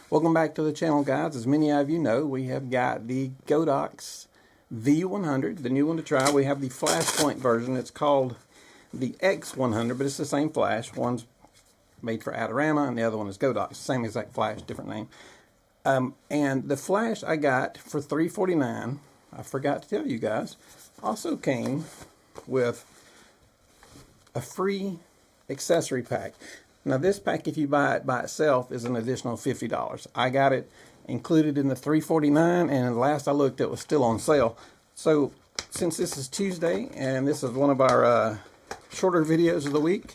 Welcome back to the channel, guys. As many of you know, we have got the Godox V100, the new one to try. We have the Flashpoint version. It's called the X100, but it's the same flash. One's made for Adorama and the other one is Godox. Same exact flash, different name. And the flash I got for $349, I forgot to tell you guys, also came with a free accessory pack. Now this pack, if you buy it by itself, is an additional $50. I got it included in the $349, and last I looked it was still on sale. So since this is Tuesday and this is one of our shorter videos of the week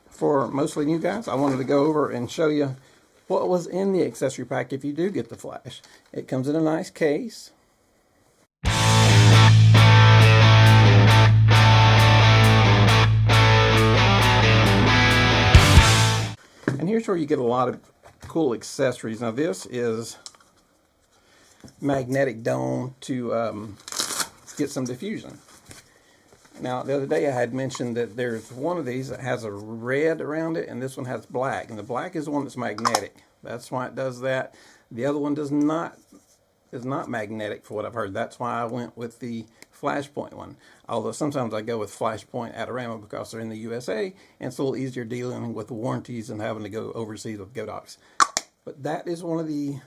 for mostly new guys, I wanted to go over and show you what was in the accessory pack if you do get the flash. It comes in a nice case. And here's where you get a lot of cool accessories. Now this is magnetic dome to get some diffusion. Now the other day I had mentioned that there's one of these that has a red around it and this one has black. And the black is the one that's magnetic. That's why it does that. The other one is not magnetic for what I've heard. That's why I went with the Flashpoint one. Although sometimes I go with Flashpoint Adorama because they're in the USA and it's a little easier dealing with warranties and having to go overseas with Godox. But that is one of the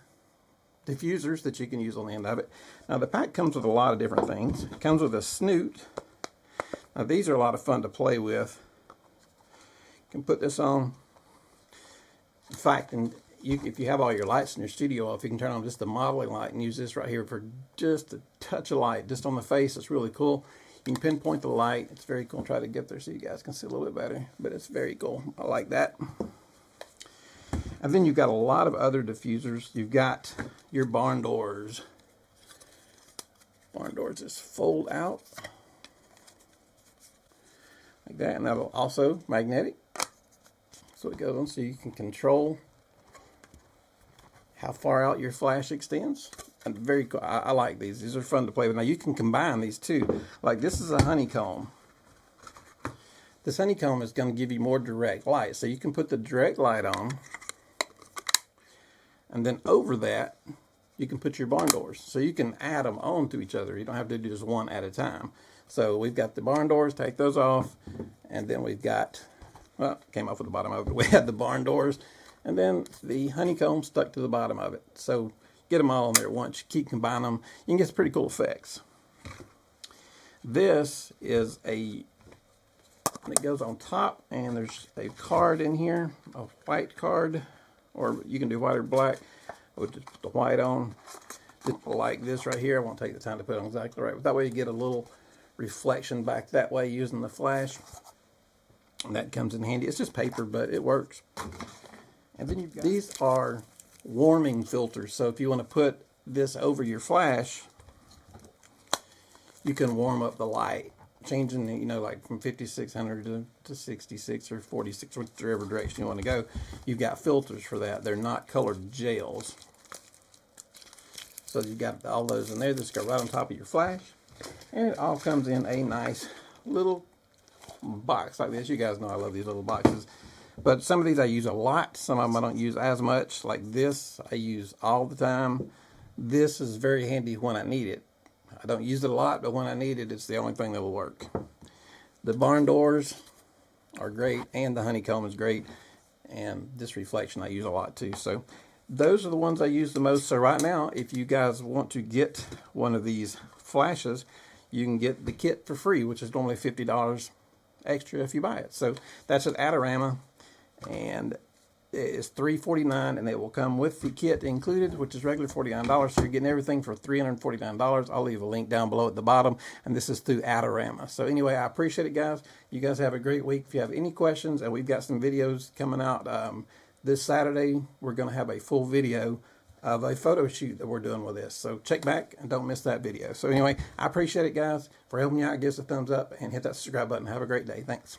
diffusers that you can use on the end of it. Now the pack comes with a lot of different things. It comes with a snoot. Now these are a lot of fun to play with. You can put this on. In fact, if you have all your lights in your studio off, you can turn on just the modeling light and use this right here for just a touch of light, just on the face. It's really cool. You can pinpoint the light. It's very cool. Try to get there so you guys can see a little bit better, but it's very cool. I like that. And then you've got a lot of other diffusers. You've got your barn doors. Barn doors just fold out like that, and that'll also magnetic. So it goes on so you can control how far out your flash extends. And very cool. I like these. These are fun to play with. Now you can combine these too. Like this is a honeycomb. This honeycomb is going to give you more direct light. So you can put the direct light on. And then over that, you can put your barn doors. So you can add them on to each other. You don't have to do just one at a time. So we've got the barn doors, take those off. And then we've got, well, came off at the bottom of it. We had the barn doors. And then the honeycomb stuck to the bottom of it. So get them all in there at once. You keep combining them. You can get some pretty cool effects. This is it goes on top, and there's a card in here, a white card, or you can do white or black. I would just put the white on, just like this right here. I won't take the time to put it on exactly right, but that way you get a little reflection back that way using the flash. And that comes in handy. It's just paper, but it works. And then you've got, these are warming filters. So if you want to put this over your flash, you can warm up the light, changing the, like from 5600 to 66 or 46, whichever direction you want to go. You've got filters for that. They're not colored gels. So you've got all those in there. This go right on top of your flash. And it all comes in a nice little box like this. You guys know I love these little boxes. But some of these I use a lot. Some of them I don't use as much. Like this, I use all the time. This is very handy when I need it. I don't use it a lot, but when I need it, it's the only thing that will work. The barn doors are great, and the honeycomb is great. And this reflection I use a lot too. So those are the ones I use the most. So right now, if you guys want to get one of these flashes, you can get the kit for free, which is normally $50 extra if you buy it. So that's at Adorama. And it's $349, and it will come with the kit included, which is regular $49. So you're getting everything for $349. I'll leave a link down below at the bottom, and this is through Adorama. So anyway, I appreciate it, guys. You guys have a great week. If you have any questions, and we've got some videos coming out this Saturday, we're going to have a full video of a photo shoot that we're doing with this. So check back and don't miss that video. So anyway, I appreciate it, guys, for helping me out. Give us a thumbs up and hit that subscribe button. Have a great day. Thanks.